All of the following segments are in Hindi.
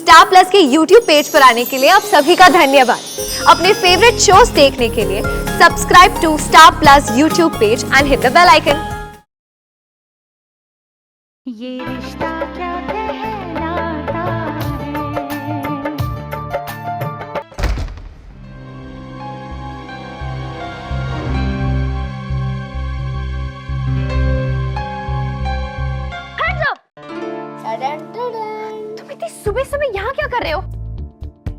स्टार प्लस के YouTube पेज पर आने के लिए आप सभी का धन्यवाद। अपने फेवरेट शोज देखने के लिए subscribe to Star Plus YouTube page and hit the bell icon. Yeh Rishta क्या कहलाता तुम इतनी सुबह सुबह यहाँ क्या कर रहे हो?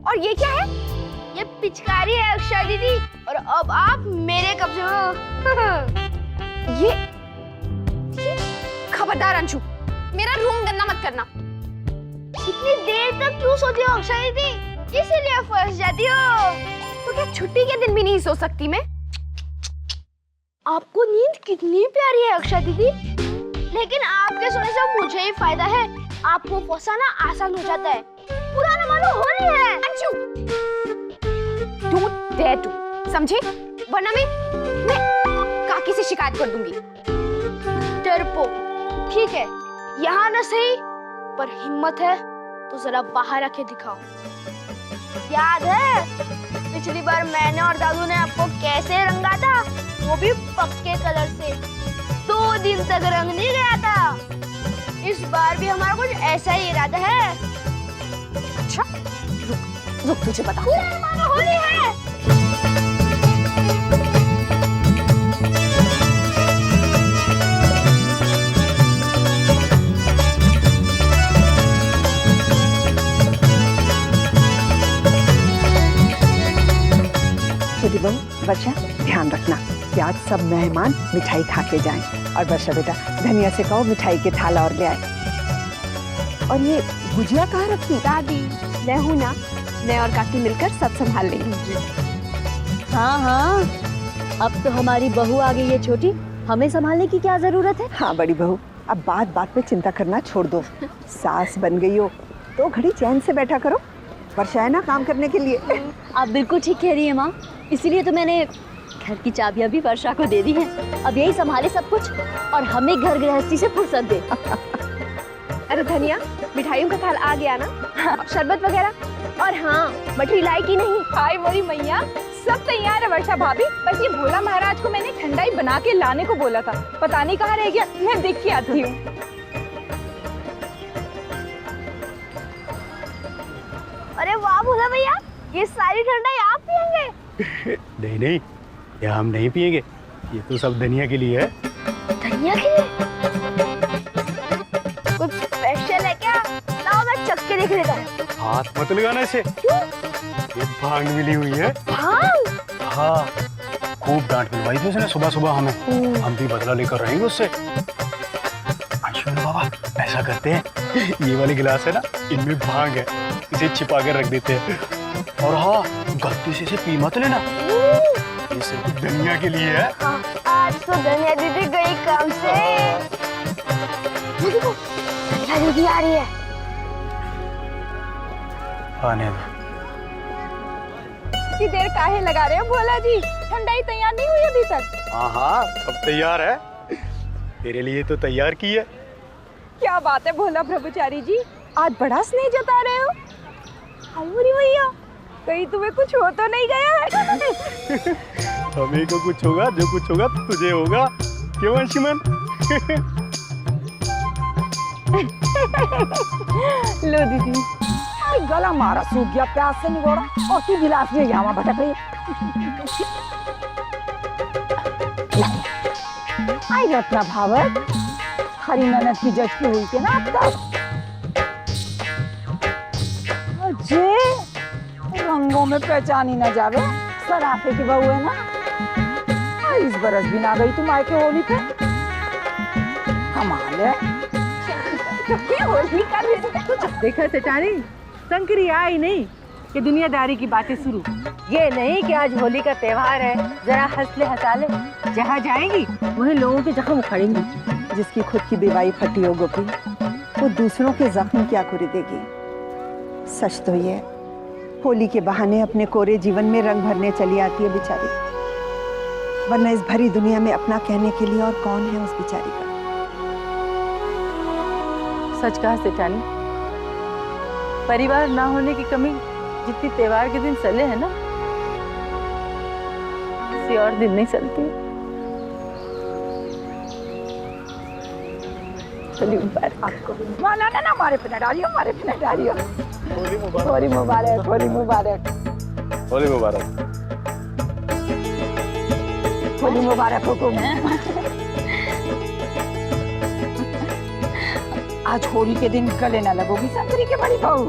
और ये क्या है? ये पिचकारी है अक्षय दीदी, और अब आप मेरे कब्जे में हो। ये खबरदार अंशु, मेरा रूम गंदा मत करना। इतनी देर तक क्यों सोती हो अक्षय दीदी? इसीलिए फंस जाती हो। तो क्या छुट्टी के दिन भी नहीं सो सकती मैं? आपको नींद कितनी प्यारी है अक्षय दीदी, लेकिन आपके सोने से मुझे ही फायदा है। आपको फंसाना आसान हो जाता है। पुराना मानो होली है। अंशु, डोंट डेयर टू, समझे? वरना मैं काकी से शिकायत कर दूंगी। डरपोक, ठीक है, यहाँ न सही, पर हिम्मत है तो जरा बाहर आके दिखाओ। याद है पिछली बार मैंने और दादू ने आपको कैसे रंगा था? वो भी पक्के कलर से। 2 दिन तक रंग नहीं गया था। इस बार भी हमारा कुछ ऐसा ही इरादा है। अच्छा, रुक तुझे बता। पुराना मानो होली है। छोटी बहू वर्षा, ध्यान रखना कि आज सब मेहमान मिठाई खा के जाएं। और वर्षा बेटा, धनिया से कहो मिठाई के थाला और ले आए। और ये गुजिया कहाँ रखी? दादी, मैं हूँ ना, मैं और काकी मिलकर सब संभाल लेंगे। हाँ हाँ, अब तो हमारी बहू आ गई है छोटी, हमें संभालने की क्या जरूरत है? हाँ बड़ी बहू, अब बात बात पे चिंता करना छोड़ दो। सास बन गई हो तो घड़ी चैन से बैठा करो। वर्षा है ना काम करने के लिए। आप बिल्कुल ठीक कह रही है माँ, इसीलिए तो मैंने घर की चाबियां भी वर्षा को दे दी हैं। अब यही संभाले सब कुछ और हमें घर गृहस्थी से फुर्सत दे। अरे धनिया, मिठाइयों का थाल आ गया ना? शरबत वगैरह? और हाँ, मठरी लाई की नहीं? हाय मोरी मैया, सब तैयार है वर्षा भाभी। बस ये भोला महाराज को मैंने ठंडाई बना के लाने को बोला था, पता नहीं कहाँ रह गया। मैं देख के आती हूँ। अरे वाह भोला भैया, ये सारी ठंडाई आप पियेंगे? नहीं नहीं, ये हम नहीं पिएंगे, ये तो सब धनिया के लिए है। धनिया के लिए? कुछ स्पेशल है क्या? लाओ मैं चख के देख लेता हूँ। हाथ मत लगाना इसे। ये भांग मिली हुई है। भांग? हाँ, खूब डांट मिलवाई थी उसने सुबह सुबह हमें। हम भी बदला लेकर रहेंगे उससे। अंशु बाबा, ऐसा करते हैं, ये वाले गिलास है ना, इनमें भांग है, इसे छिपा कर रख देते हैं। और हाँ, गलती से इसे पी मत लेना, ये सिर्फ धनिया के लिए है। हाँ, आज तो धनिया दीदी गई काम से। देखो, धनिया दीदी आ रही है। आने दो। इतनी देर काहे लगा रहे हो भोला जी? ठंडाई तैयार नहीं हुई अभी तक? हाँ हाँ, सब तैयार है, तेरे लिए तो तैयार की है। क्या बात है भोला ब्रह्मचारी जी, आज बड़ा स्नेह जता रहे हो। हाय मोरी मैया, कहीं तुम्हें कुछ हो तो नहीं गया है? हमें को कुछ होगा, जो कुछ होगा तुझे होगा। क्यों अंशुमन? लो दीदी। आई गला मारा सूख गया, प्यास से निगोड़ा, और तू गिलास लिए यहाँ भटक रही। आई रत्ना भावत, हरी ननद की जज की हुई के ना अब तक। अजय, रंगों में पहचानी न जावे, सराफे की बहू है ना। इस बरस भी ना गई तुम आके होली पे। कमाल है। ये होली का देखा सेठानी, शंकरी आई नहीं कि दुनियादारी की बातें शुरू। ये नहीं कि आज होली का त्योहार है, जरा हंस ले हंसा ले। जहाँ जाएंगी वहीं लोगों के जख्म उखड़ेंगी। जिसकी खुद की बेवाई फटी हो गोपी, वो दूसरों के जख्म क्या कुरेदेगी। सच तो ये, होली के बहाने अपने कोरे जीवन में रंग भरने चली आती है बेचारी, वरना इस भरी दुनिया में अपना कहने के लिए और कौन है उस बेचारी का। सच कहा सेठानी, परिवार ना होने की कमी जितनी त्योहार के दिन सले है ना, किसी और दिन नहीं चलती। होली मुबारक आपको। ना ना ना, हमारे पे न डालियो, हमारे पे न डालियो। होली मुबारक। होली मुबारक, होली मुबारक, होली मुबारक। होली मुबारक हुकुम। आज होली के दिन गले न लगोगी शंकरी के बड़ी बहू।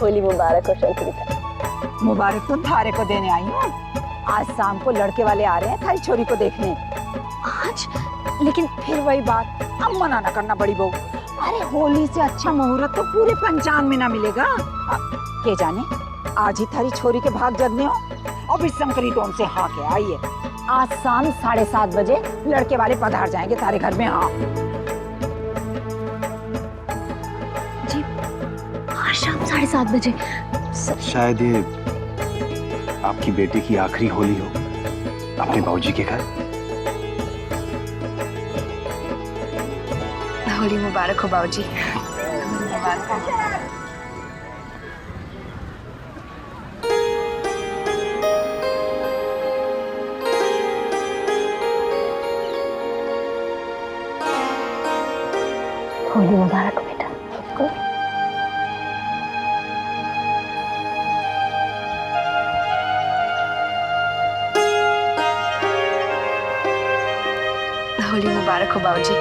होली मुबारक हो शंकरी। मुबारक तो थारे को देने आई हूँ। आज शाम को लड़के वाले आ रहे हैं थारी छोरी को देखने। आज लेकिन फिर वही बात, अब मना ना करना बड़ी बहू। अरे होली से अच्छा मुहूर्त तो पूरे पंचांग में ना मिलेगा। के जाने आज ही थारी छोरी के भाग जगने हो। और फिर शंकरी तो हमसे हाँ के आई है। आज शाम 7:30 बजे लड़के वाले पधार जाएंगे तारे घर में। हाँ जी, आज शाम 7:30 बजे। शायद ये आपकी बेटी की आखिरी होली हो अपने बाबूजी के घर। होली मुबारक हो बाबूजी। होली मुबारक हो बेटा। होली मुबारक हो बाबूजी।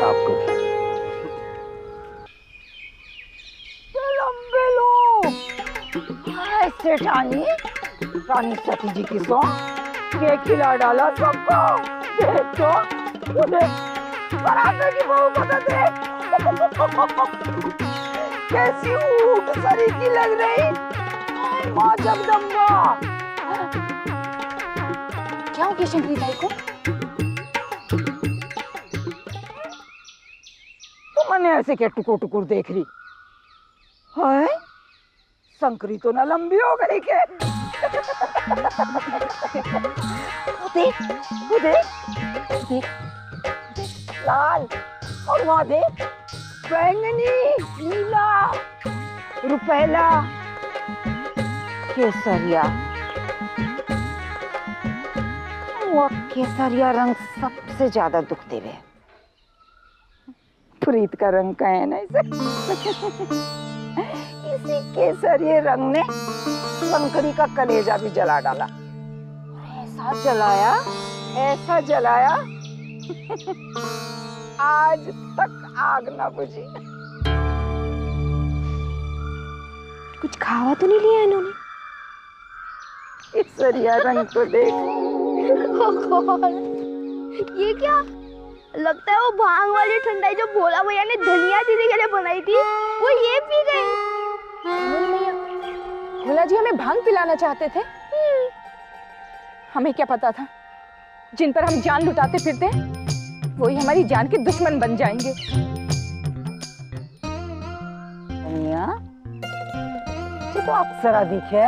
आपको लंबे लो ऐसे रानी सती जी की सौ ये खिला डाला सबको। देखो उन्हें बराबर की बहू को तो देख कैसी ऊँट सरी की लग रही। माँ जगदम्बा क्या हो गया शंकरी भाई को? तो मैंने ऐसे क्या टुकुर टुकुर देख रही है। शंकरी तो ना लंबी हो गई के। देख देख लाल और वहाँ देख बैंगनी, नीला, रुपैला, केसरिया। वो केसरिया रंग सबसे ज्यादा दुख देवे। प्रीत का रंग का है ना इसे। इसी केसरिये रंग ने शंकरी का कलेजा भी जला डाला। ऐसा जलाया आज तक आग ना बुझी। कुछ खावा तो नहीं लिया इन्होंने? केसरिया रंग तो देख। ये क्या लगता है? वो भांग वाली ठंडाई जो भोला भैया ने धनिया दीदी के लिए बनाई थी, वो ये पी गई। भोला जी हमें भांग पिलाना चाहते थे। हमें क्या पता था जिन पर हम जान लुटाते फिरते हैं वही हमारी जान के दुश्मन बन जाएंगे। धनिया ये तो अप्सरा दिखे।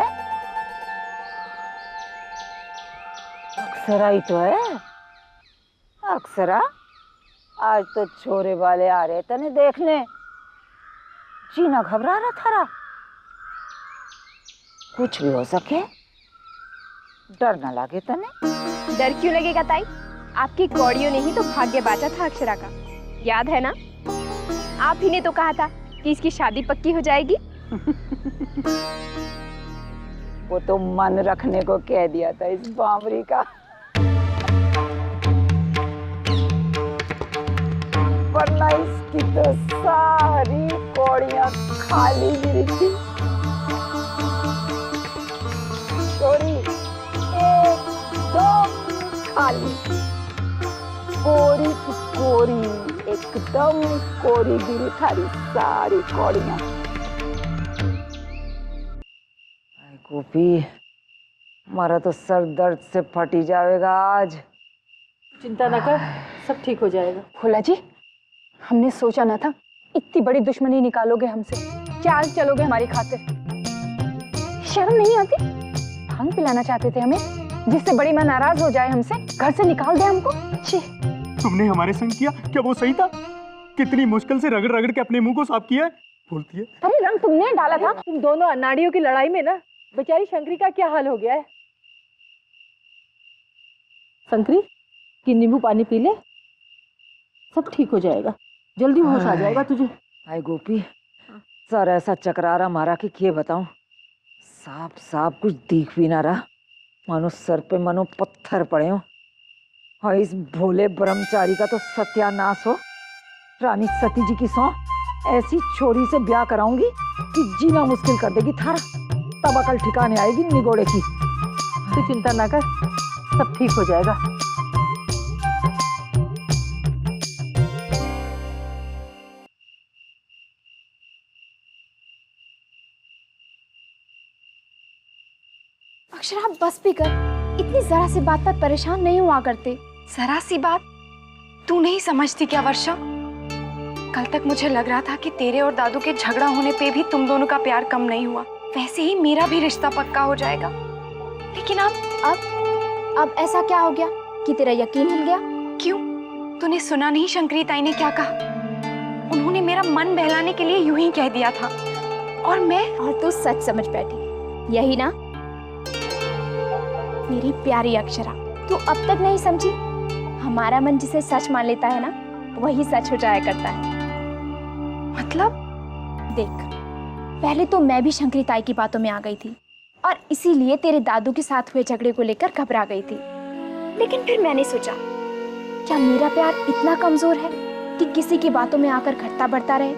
अप्सरा ही तो है। अप्सरा आज तो छोरे वाले आ रहे तने देखने। जीना घबरा रहा थारा। कुछ भी हो सके, डर ना लगे तने। डर क्यों लगेगा ताई? आपकी कौड़ियों ने ही तो भाग्य बांटा था अक्षरा का, याद है ना? आप ही ने तो कहा था कि इसकी शादी पक्की हो जाएगी। वो तो मन रखने को कह दिया था इस बावरी का। वरना इसकी तो सारी कौड़ियां खाली गिरी थी। छोरी एकदम खाली, कोरी की कोरी, एकदम कोरी गिरी थारी सारी कौड़ियां। गोपी हमारा तो सर दर्द से फटी जाएगा आज। चिंता न कर, सब ठीक हो जाएगा। भोला जी, हमने सोचा ना था इतनी बड़ी दुश्मनी निकालोगे हमसे, चाल चलोगे हमारी खातिर। शर्म नहीं आती? भांग पिलाना चाहते थे हमें, जिससे बड़ी माँ नाराज हो जाए हमसे, घर से निकाल दे हमको। छी, तुमने हमारे संग किया, क्या वो सही था? कितनी मुश्किल से रगड़ रगड़ के अपने मुंह को साफ किया है। बोलती है अरे रंग तुमने डाला था। तुम दोनों अनाड़ियों की लड़ाई में ना बेचारी शंकरी का क्या हाल हो गया है। शंकरी की नींबू पानी पी ले, सब ठीक हो जाएगा, जल्दी होश आ जाएगा तुझे। हाय गोपी, सर ऐसा चकरारा मारा कि क्या बताऊं, साफ साफ कुछ दिख भी ना रहा, मानो सर पे मानो पत्थर पड़े हो। और इस भोले ब्रह्मचारी का तो सत्यानाश हो। रानी सती जी की सौ ऐसी छोरी से ब्याह कराऊंगी कि जीना मुश्किल कर देगी थारा, तब अकल ठिकाने आएगी निगोड़े की। तू चिंता ना कर, सब ठीक हो जाएगा। अक्षरा आप बस भी कर, इतनी जरा सी बात पर परेशान नहीं हुआ करते। जरा सी बात तू नहीं समझती क्या वर्षा? कल तक मुझे लग रहा था कि तेरे और दादू के झगड़ा होने पे भी तुम दोनों का प्यार कम नहीं हुआ, वैसे ही मेरा भी रिश्ता पक्का हो जाएगा। लेकिन अब ऐसा क्या हो गया कि तेरा यकीन हिल गया? क्यों? तूने सुना नहीं शंकरी ताई ने क्या कहा? उन्होंने मेरा मन बहलाने के लिए यूं ही कह दिया था और तू सच समझ बैठी, यही ना? मेरी प्यारी अक्षरा, तू अब तक नहीं समझी? हमारा मन जिसे सच मान लेता है ना, वही सच हो जाया करता है। मतलब? देख, पहले तो मैं भी शंकरी ताई की बातों में आ गई थी और इसीलिए तेरे दादू के साथ हुए झगड़े को लेकर घबरा गई थी। लेकिन फिर मैंने सोचा, क्या मेरा प्यार इतना कमजोर है कि किसी की बातों में आकर घटता बढ़ता रहे?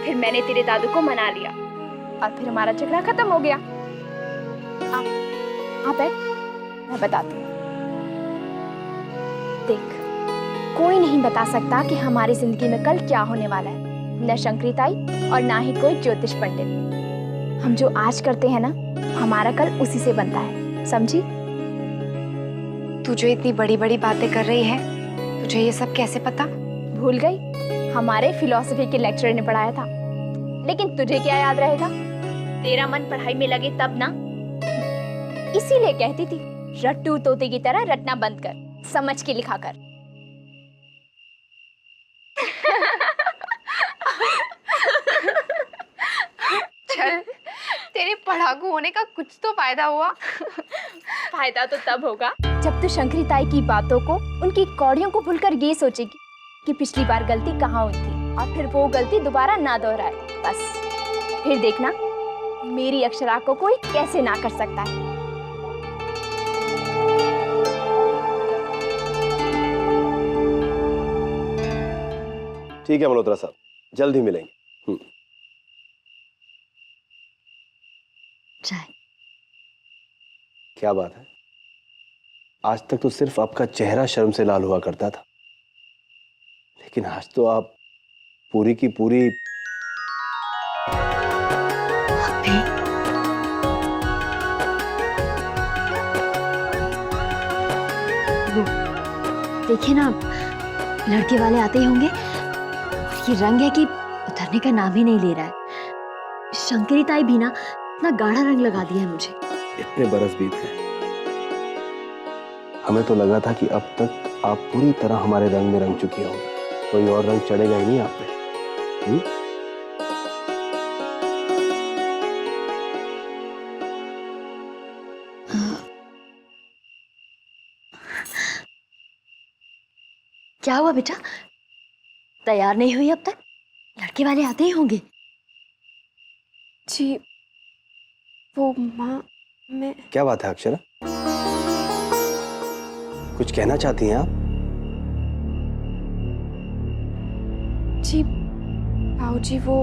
फिर मैंने तेरे दादू को मना लिया और फिर हमारा झगड़ा खत्म हो गया। हाँ बैठ, मैं बताती हूँ। देख, कोई नहीं बता सकता कि हमारी जिंदगी में कल क्या होने वाला है, न शंकरी ताई और ना ही कोई ज्योतिष पंडित। हम जो आज करते हैं ना, हमारा कल उसी से बनता है, समझी? तू जो इतनी बड़ी बड़ी बातें कर रही है, तुझे ये सब कैसे पता? भूल गई? हमारे फिलॉसफी के लेक्चरर ने पढ़ाया था। लेकिन तुझे क्या याद रहेगा? तेरा मन पढ़ाई में लगे तब ना। इसीलिए कहती थी, रट्टू तोते की तरह रटना बंद कर, समझ के लिखा कर। चल, तेरे पढ़ाकू होने का कुछ तो फायदा हुआ। फायदा तो तब होगा जब तू शंकरी ताई की बातों को, उनकी कौड़ियों को भूलकर ये सोचेगी कि पिछली बार गलती कहाँ हुई थी और फिर वो गलती दोबारा ना दोहराए। बस फिर देखना मेरी अक्षरा को कोई कैसे ना कर सकता है। ठीक है मल्होत्रा साहब, जल्द ही मिलेंगे। चाय। क्या बात है, आज तक तो सिर्फ आपका चेहरा शर्म से लाल हुआ करता था, लेकिन आज तो आप पूरी की पूरी। देखिए ना, लड़के वाले आते ही होंगे और ये रंग है कि उतरने का नाम ही नहीं ले रहा है। शंकरी ताई भी ना इतना गाढ़ा रंग लगा दिया है मुझे। इतने बरस बीत गए, हमें तो लगा था कि अब तक आप पूरी तरह हमारे रंग में रंग चुकी होंगी, कोई और रंग चढ़ेगा ही नहीं आप पे। क्या हुआ बेटा, तैयार नहीं हुई अब तक? लड़के वाले आते ही होंगे। जी वो माँ, मैं। क्या बात है अक्षरा, कुछ कहना चाहती हैं आप? जी बाबूजी, वो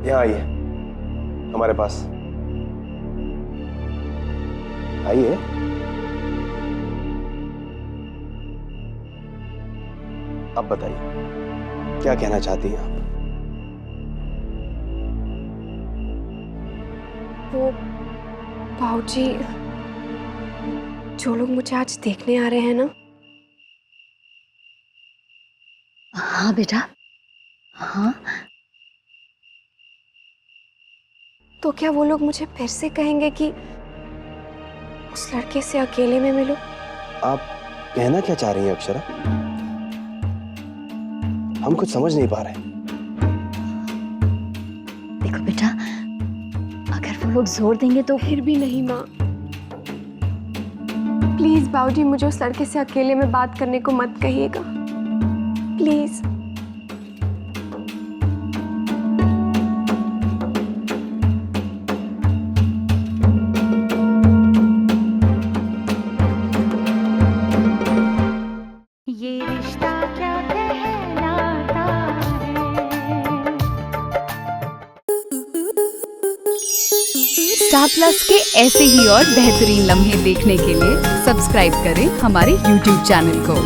यहाँ आइए हमारे पास, आइए। अब बताइए क्या कहना चाहती हैं आप? वो बाबूजी, जो लोग मुझे आज देखने आ रहे हैं ना। हाँ बेटा, हाँ। तो क्या वो लोग मुझे फिर से कहेंगे कि उस लड़के से अकेले में मिलो? आप कहना क्या चाह रही हैं अक्षरा? हम कुछ समझ नहीं पा रहे। देखो बेटा, अगर वो लोग जोर देंगे तो फिर भी नहीं माँ। प्लीज बाबूजी, मुझे उस लड़के से अकेले में बात करने को मत कहिएगा, प्लीज। ये रिश्ता क्या कहलाता है। स्टार प्लस के ऐसे ही और बेहतरीन लम्हे देखने के लिए सब्सक्राइब करें हमारे YouTube चैनल को।